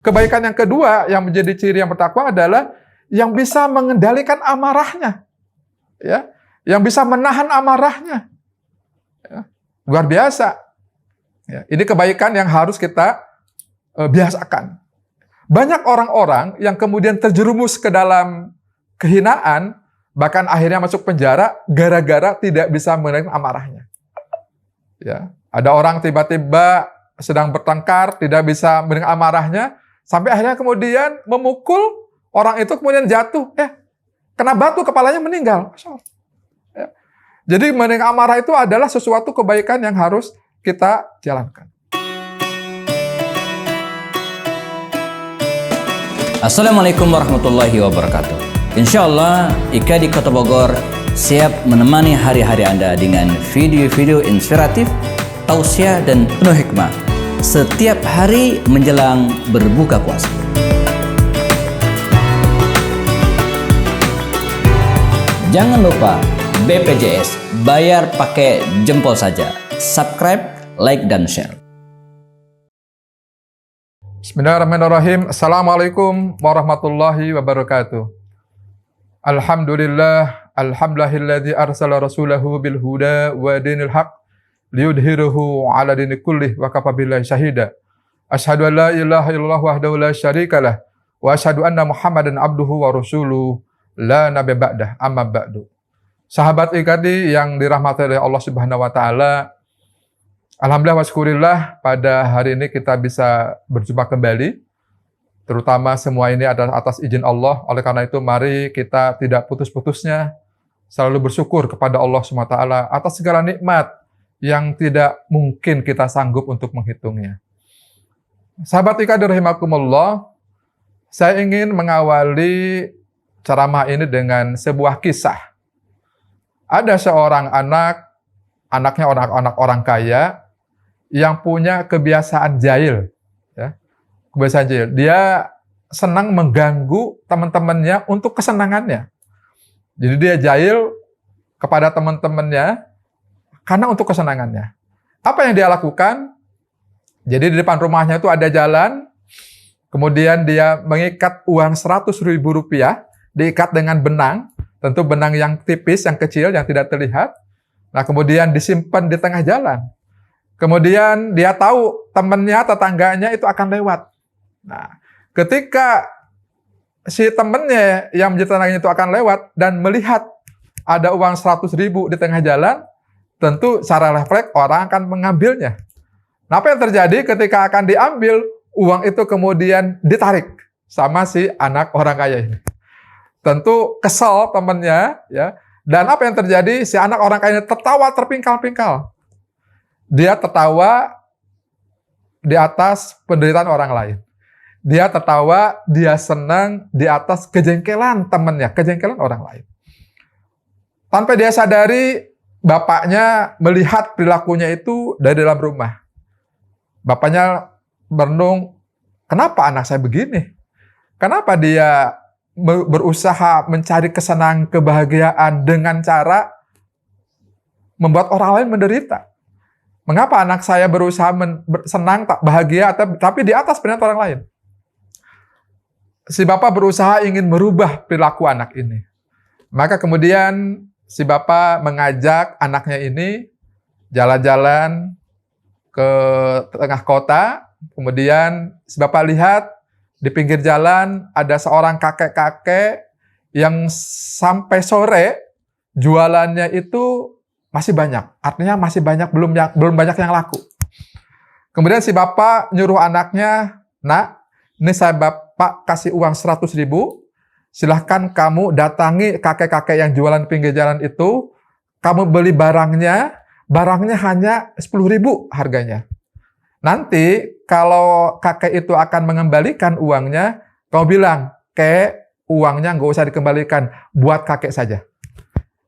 Kebaikan yang kedua yang menjadi ciri yang bertakwa adalah yang bisa mengendalikan amarahnya. Ya, yang bisa menahan amarahnya. Ya, luar biasa. Ya, ini kebaikan yang harus kita biasakan. Banyak orang-orang yang kemudian terjerumus ke dalam kehinaan, bahkan akhirnya masuk penjara gara-gara tidak bisa mengendalikan amarahnya. Ya, ada orang tiba-tiba sedang bertengkar, tidak bisa mengendalikan amarahnya, sampai akhirnya kemudian memukul orang itu, kemudian jatuh, kena batu, kepalanya meninggal. Ya. Jadi mengendalikan amarah itu adalah sesuatu kebaikan yang harus kita jalankan. Assalamualaikum warahmatullahi wabarakatuh. Insya Allah, Ika di Kota Bogor siap menemani hari-hari Anda dengan video-video inspiratif, tausiah dan penuh hikmah setiap hari menjelang berbuka puasa. Jangan lupa BPJS, bayar pakai jempol saja. Subscribe, like, dan share. Bismillahirrahmanirrahim. Assalamualaikum warahmatullahi wabarakatuh. Alhamdulillahilladzi arsala rasulahu bil huda wa dinil haq liyudhhirahu ala dini kullih wa kafa billahi syahida. Asyhadu an la ilaha illallah wahdahu la syarikalah wa asyhadu anna Muhammadan abduhu wa rasuluhu la nabiyya ba'dah, amma ba'du. Sahabat IKADI yang dirahmati oleh Allah Subhanahu wa taala, alhamdulillah wa syukurillah, pada hari ini kita bisa berjumpa kembali. Terutama semua ini adalah atas izin Allah. Oleh karena itu mari kita tidak putus-putusnya selalu bersyukur kepada Allah SWT atas segala nikmat yang tidak mungkin kita sanggup untuk menghitungnya. Sahabat IKADI rahimakumullah, saya ingin mengawali ceramah ini dengan sebuah kisah. Ada seorang anaknya orang kaya yang punya kebiasaan jahil. Ya, kebiasaan jahil. Dia senang mengganggu teman-temannya untuk kesenangannya. Jadi dia jahil kepada teman-temannya karena untuk kesenangannya. Apa yang dia lakukan? Jadi di depan rumahnya itu ada jalan, kemudian dia mengikat uang Rp100.000, diikat dengan benang, tentu benang yang tipis, yang kecil, yang tidak terlihat. Nah, kemudian disimpan di tengah jalan. Kemudian dia tahu temannya, tetangganya itu akan lewat. Nah, ketika si temannya yang menjadi tetangganya itu akan lewat dan melihat ada uang 100.000 di tengah jalan, tentu secara refleks orang akan mengambilnya. Nah, apa yang terjadi ketika akan diambil, uang itu kemudian ditarik sama si anak orang kaya ini. Tentu kesal temannya, ya. Dan apa yang terjadi? Si anak orang kaya ini tertawa terpingkal-pingkal. Dia tertawa di atas penderitaan orang lain. Dia tertawa, dia senang di atas kejengkelan temannya, kejengkelan orang lain. Tanpa dia sadari, bapaknya melihat perilakunya itu dari dalam rumah. Bapaknya merenung, kenapa anak saya begini? Kenapa dia berusaha mencari kesenangan, kebahagiaan dengan cara membuat orang lain menderita? Mengapa anak saya berusaha senang, tak bahagia, tapi di atas penderitaan orang lain? Si bapak berusaha ingin merubah perilaku anak ini. Maka kemudian si bapak mengajak anaknya ini jalan-jalan ke tengah kota. Kemudian si bapak lihat di pinggir jalan ada seorang kakek-kakek yang sampai sore jualannya itu masih banyak. Artinya masih banyak, belum banyak yang laku. Kemudian si bapak nyuruh anaknya, "Nak, ini saya bapak kasih uang 100.000. Silahkan kamu datangi kakek-kakek yang jualan pinggir jalan itu. Kamu beli barangnya hanya 10.000 harganya. Nanti kalau kakek itu akan mengembalikan uangnya, kamu bilang, kek, uangnya nggak usah dikembalikan, buat kakek saja."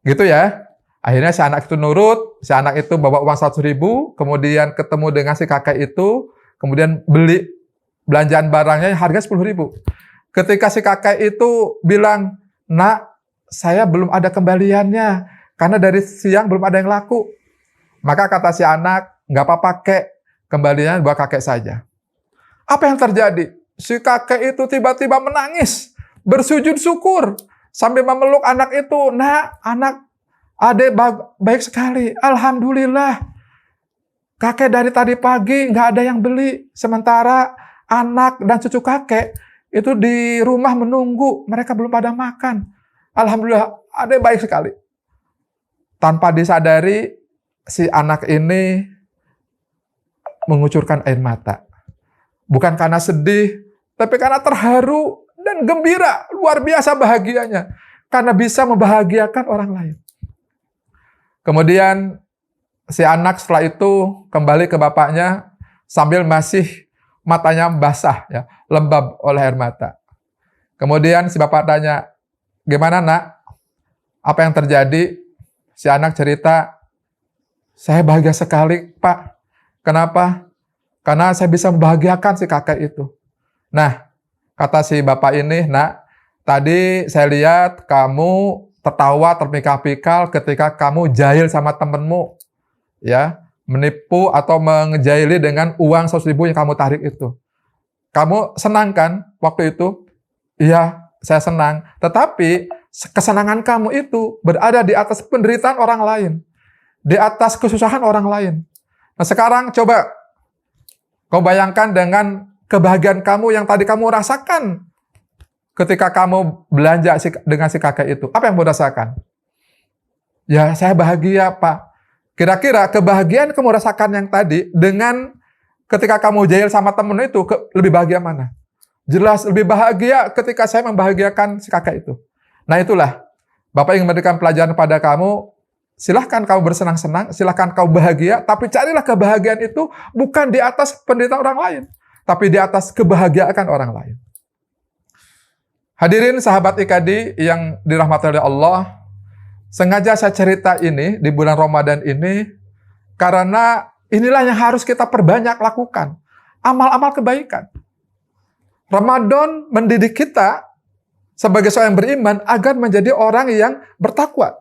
Gitu ya. Akhirnya si anak itu nurut, si anak itu bawa uang 100.000, kemudian ketemu dengan si kakek itu, kemudian beli belanjaan barangnya harga 10.000. Ketika si kakek itu bilang, "Nak, saya belum ada kembaliannya, karena dari siang belum ada yang laku." Maka kata si anak, "Nggak apa-apa kek, kembaliannya buat kakek saja." Apa yang terjadi? si kakek itu tiba-tiba menangis, bersujud syukur, sambil memeluk anak itu. Nah, anak adek baik sekali, alhamdulillah. Kakek dari tadi pagi nggak ada yang beli, sementara anak dan cucu kakek itu di rumah menunggu, mereka belum pada makan. Alhamdulillah, adek baik sekali. Tanpa disadari, si anak ini mengucurkan air mata. Bukan karena sedih, tapi karena terharu dan gembira, luar biasa bahagianya. Karena bisa membahagiakan orang lain. Kemudian si anak setelah itu kembali ke bapaknya sambil masih matanya basah, ya, lembab oleh air mata. Kemudian si bapak tanya, gimana nak? Apa yang terjadi? Si anak cerita, saya bahagia sekali Pak. Kenapa? Karena saya bisa membahagiakan si kakek itu. Nah, kata si bapak ini, nak, tadi saya lihat kamu tertawa terpikal-pikal ketika kamu jahil sama temenmu, ya, menipu atau mengejaili dengan uang 100.000 yang kamu tarik itu. Kamu senang kan waktu itu? Iya, saya senang. Tetapi kesenangan kamu itu berada di atas penderitaan orang lain, di atas kesusahan orang lain. Nah, sekarang coba kau bayangkan dengan kebahagiaan kamu yang tadi kamu rasakan ketika kamu belanja dengan si kakek itu. Apa yang kamu rasakan? Ya, saya bahagia, Pak. Kira-kira kebahagiaan kamu rasakan yang tadi dengan ketika kamu jahil sama temen itu, lebih bahagia mana? Jelas lebih bahagia ketika saya membahagiakan si kakek itu. Nah, itulah Bapak ingin memberikan pelajaran pada kamu. Silahkan kau bersenang-senang, silahkan kau bahagia, tapi carilah kebahagiaan itu bukan di atas penderitaan orang lain, tapi di atas kebahagiaan orang lain. Hadirin sahabat IKD yang dirahmati oleh Allah, sengaja saya cerita ini di bulan Ramadan ini, karena inilah yang harus kita perbanyak lakukan, amal-amal kebaikan. Ramadan mendidik kita sebagai seorang yang beriman agar menjadi orang yang bertakwa.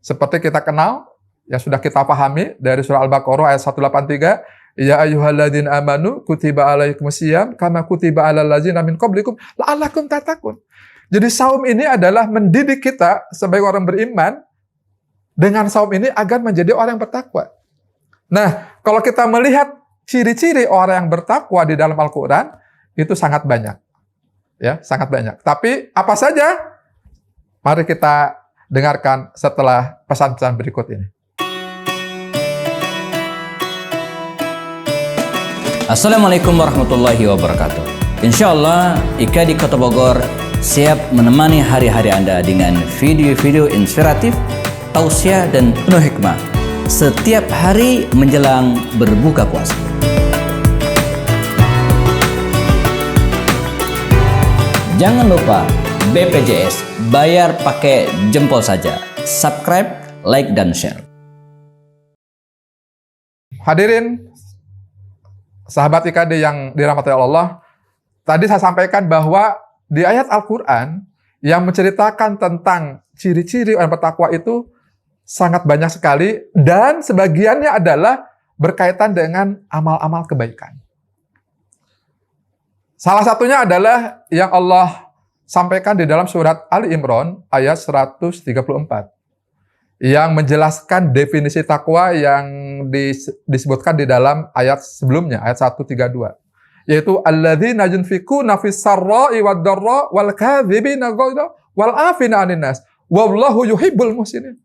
Seperti kita kenal, yang sudah kita pahami dari surah Al-Baqarah ayat 183, ya ayyuhalladzina amanu kutiba alaikumusiyam kama kutiba alal ladzina min qablikum la'allakum tattaqun. Jadi saum ini adalah mendidik kita sebagai orang beriman dengan saum ini agar menjadi orang yang bertakwa. Nah, kalau kita melihat ciri-ciri orang yang bertakwa di dalam Al-Qur'an, itu sangat banyak. Ya, sangat banyak. Tapi apa saja? Mari kita dengarkan setelah pesan-pesan berikut ini. Assalamualaikum warahmatullahi wabarakatuh. Insya Allah, IKD Kota Bogor siap menemani hari-hari Anda dengan video-video inspiratif, tausiah dan penuh hikmah setiap hari menjelang berbuka puasa. Jangan lupa BPJS, bayar pakai jempol saja. Subscribe, like, dan share. Hadirin sahabat IKD yang dirahmati Allah, tadi saya sampaikan bahwa di ayat Al-Quran yang menceritakan tentang ciri-ciri orang bertakwa itu sangat banyak sekali, dan sebagiannya adalah berkaitan dengan amal-amal kebaikan. Salah satunya adalah yang Allah sampaikan di dalam surat Ali Imran ayat 134 yang menjelaskan definisi takwa yang disebutkan di dalam ayat sebelumnya, ayat 132, yaitu alladzina yunfikuna fis sarra'i wad dharra wal kadzibina ghaidha wal afina 'anil nas wallahu yuhibbul muhsinin.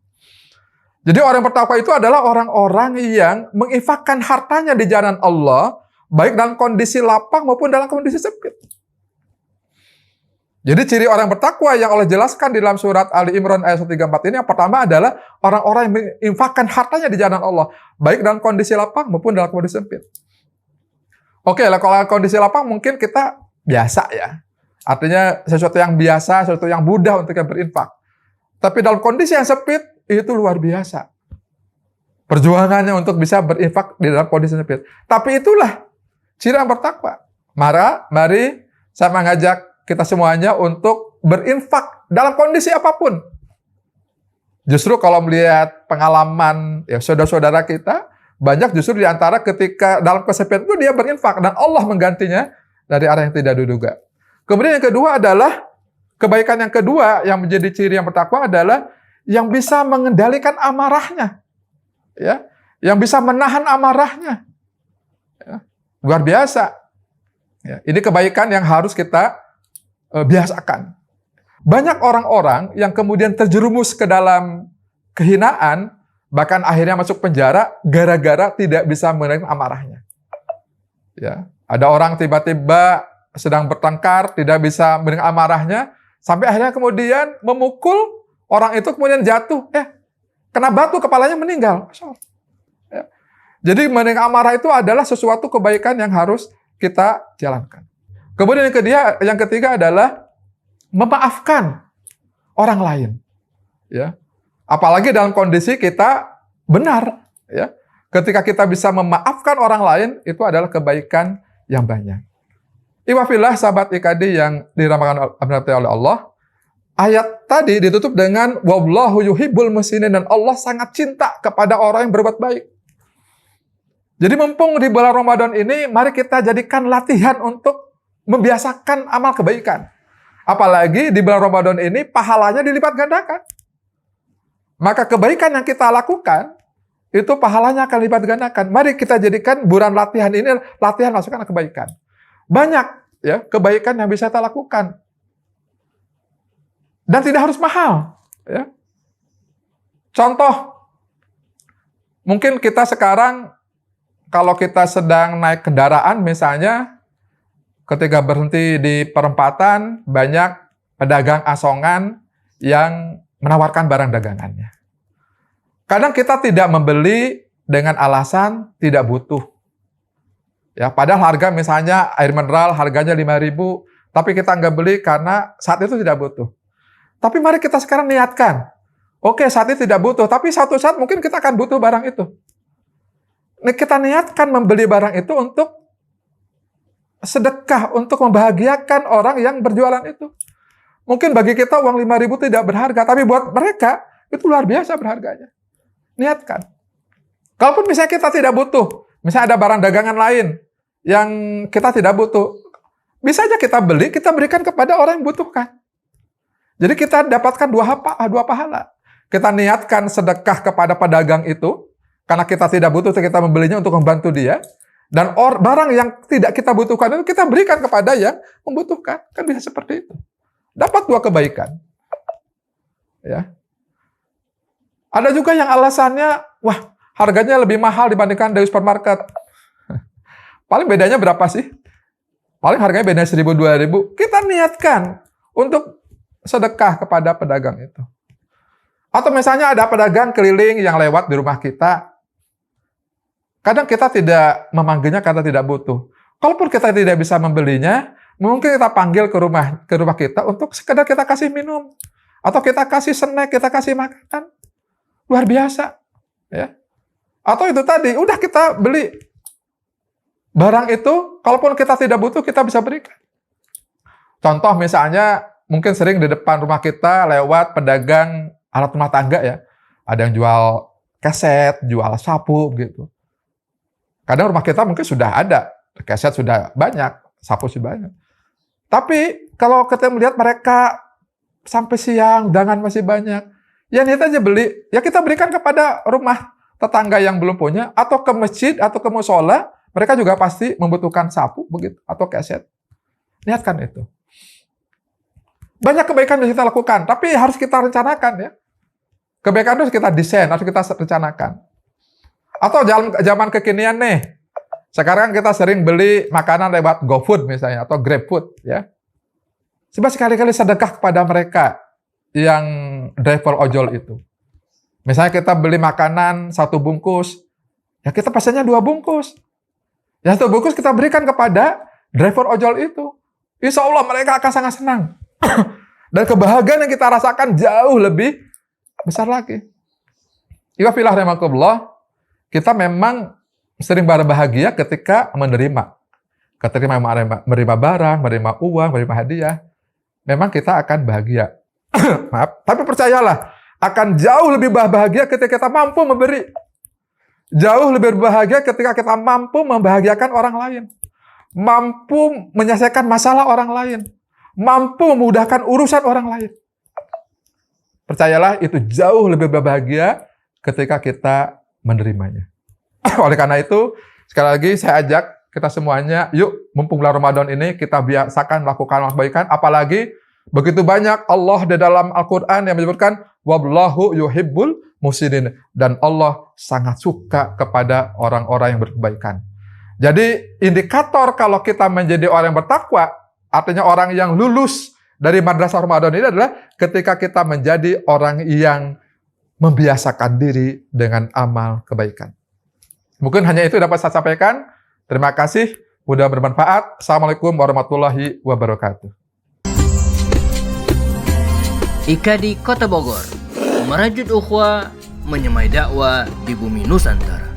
Jadi orang bertakwa itu adalah orang-orang yang menginfakkan hartanya di jalan Allah, baik dalam kondisi lapang maupun dalam kondisi sempit. Jadi ciri orang bertakwa yang Allah jelaskan di dalam surat Ali Imran ayat 134 ini, yang pertama adalah orang-orang yang menginfakkan hartanya di jalan Allah, baik dalam kondisi lapang maupun dalam kondisi sempit. Oke lah, kalau kondisi lapang mungkin kita biasa ya. Artinya sesuatu yang biasa, sesuatu yang mudah untuk yang berinfak. Tapi dalam kondisi yang sempit, itu luar biasa perjuangannya untuk bisa berinfak di dalam kondisi sempit. Tapi itulah ciri yang bertakwa. Mari saya mengajak kita semuanya untuk berinfak dalam kondisi apapun. Justru kalau melihat pengalaman ya saudara-saudara kita, banyak justru di antara ketika dalam kesepian itu dia berinfak dan Allah menggantinya dari arah yang tidak diduga. Kemudian yang kedua adalah, kebaikan yang kedua yang menjadi ciri yang bertakwa adalah yang bisa mengendalikan amarahnya. Ya, yang bisa menahan amarahnya. Ya, luar biasa. Ya, ini kebaikan yang harus kita biasakan. Banyak orang-orang yang kemudian terjerumus ke dalam kehinaan, bahkan akhirnya masuk penjara gara-gara tidak bisa mengendalikan amarahnya. Ya, ada orang tiba-tiba sedang bertengkar, tidak bisa mengendalikan amarahnya, sampai akhirnya kemudian memukul orang itu, kemudian jatuh, kena batu, kepalanya meninggal. Ya. Jadi mengendalikan amarah itu adalah sesuatu kebaikan yang harus kita jalankan. Kemudian yang ketiga adalah memaafkan orang lain. Ya. Apalagi dalam kondisi kita benar, ya. Ketika kita bisa memaafkan orang lain, itu adalah kebaikan yang banyak. Iwafillah, sahabat IKD yang dirahmati oleh Allah, ayat tadi ditutup dengan wallahu yuhibbul muhsinin, dan Allah sangat cinta kepada orang yang berbuat baik. Jadi mumpung di bulan Ramadan ini, mari kita jadikan latihan untuk membiasakan amal kebaikan. Apalagi di bulan Ramadan ini pahalanya dilipat gandakan. Maka kebaikan yang kita lakukan, itu pahalanya akan lipat gandakan. Mari kita jadikan bulan latihan ini latihan masukkan kebaikan. Banyak ya kebaikan yang bisa kita lakukan. Dan tidak harus mahal. Ya. Contoh, mungkin kita sekarang, kalau kita sedang naik kendaraan misalnya, ketika berhenti di perempatan, banyak pedagang asongan yang menawarkan barang dagangannya. Kadang kita tidak membeli dengan alasan tidak butuh. Ya, padahal harga misalnya air mineral harganya 5.000, tapi kita nggak beli karena saat itu tidak butuh. Tapi mari kita sekarang niatkan, oke saat ini tidak butuh, tapi suatu saat mungkin kita akan butuh barang itu. Kita niatkan membeli barang itu untuk sedekah, untuk membahagiakan orang yang berjualan itu. Mungkin bagi kita uang 5.000 tidak berharga, tapi buat mereka itu luar biasa berharganya. Niatkan. Kalaupun misalnya kita tidak butuh, misalnya ada barang dagangan lain yang kita tidak butuh, bisa aja kita beli, kita berikan kepada orang yang butuhkan. Jadi kita dapatkan dua pahala. Kita niatkan sedekah kepada pedagang itu, karena kita tidak butuh, kita membelinya untuk membantu dia. Dan barang yang tidak kita butuhkan itu kita berikan kepada yang membutuhkan. Kan bisa seperti itu. Dapat dua kebaikan. Ya. Ada juga yang alasannya, wah harganya lebih mahal dibandingkan dari supermarket. Paling bedanya berapa sih? Paling harganya beda 1.000-2.000. Kita niatkan untuk sedekah kepada pedagang itu. Atau misalnya ada pedagang keliling yang lewat di rumah kita. Kadang kita tidak memanggilnya karena tidak butuh. Kalaupun kita tidak bisa membelinya, mungkin kita panggil ke rumah kita untuk sekedar kita kasih minum. Atau kita kasih snack, kita kasih makanan. Luar biasa. Ya. Atau itu tadi, udah kita beli barang itu, kalaupun kita tidak butuh, kita bisa berikan. Contoh misalnya, mungkin sering di depan rumah kita lewat pedagang alat rumah tangga ya. Ada yang jual keset, jual sapu gitu. Kadang rumah kita mungkin sudah ada, keset sudah banyak, sapu sudah banyak. Tapi kalau kita melihat mereka sampai siang, dagangan masih banyak, ya niat aja beli, ya kita berikan kepada rumah tetangga yang belum punya, atau ke masjid, atau ke musola, mereka juga pasti membutuhkan sapu begitu, atau keset. Niatkan itu. Banyak kebaikan yang kita lakukan, tapi harus kita rencanakan ya. Kebaikan harus kita desain, harus kita rencanakan. Atau zaman kekinian nih, sekarang kita sering beli makanan lewat GoFood misalnya, atau GrabFood ya. Coba sekali-kali sedekah kepada mereka yang driver ojol itu. Misalnya kita beli makanan 1 bungkus, ya kita pesannya 2 bungkus. Ya 1 bungkus kita berikan kepada driver ojol itu. Insya Allah mereka akan sangat senang. Dan kebahagiaan yang kita rasakan jauh lebih besar lagi. Iwafillah rahimakumullah, kita memang sering berbahagia ketika menerima. Ketika menerima barang, menerima uang, menerima hadiah, memang kita akan bahagia. Maaf, tapi percayalah, akan jauh lebih bahagia ketika kita mampu memberi. Jauh lebih bahagia ketika kita mampu membahagiakan orang lain. mampu menyelesaikan masalah orang lain, mampu memudahkan urusan orang lain. Percayalah, itu jauh lebih berbahagia ketika kita menerimanya. Oleh karena itu, sekali lagi saya ajak kita semuanya, yuk mumpung bulan Ramadan ini kita biasakan melakukan kebaikan, apalagi begitu banyak Allah di dalam Al-Quran yang menyebutkan wallahu yuhibbul muhsinin, dan Allah sangat suka kepada orang-orang yang berkebaikan. Jadi indikator kalau kita menjadi orang yang bertakwa, artinya orang yang lulus dari madrasah Ramadan ini adalah ketika kita menjadi orang yang membiasakan diri dengan amal kebaikan. Mungkin hanya itu dapat saya sampaikan. Terima kasih, mudah bermanfaat. Assalamualaikum warahmatullahi wabarakatuh. IKADI Kota Bogor, merajut ukhuwah, menyemai dakwah di bumi Nusantara.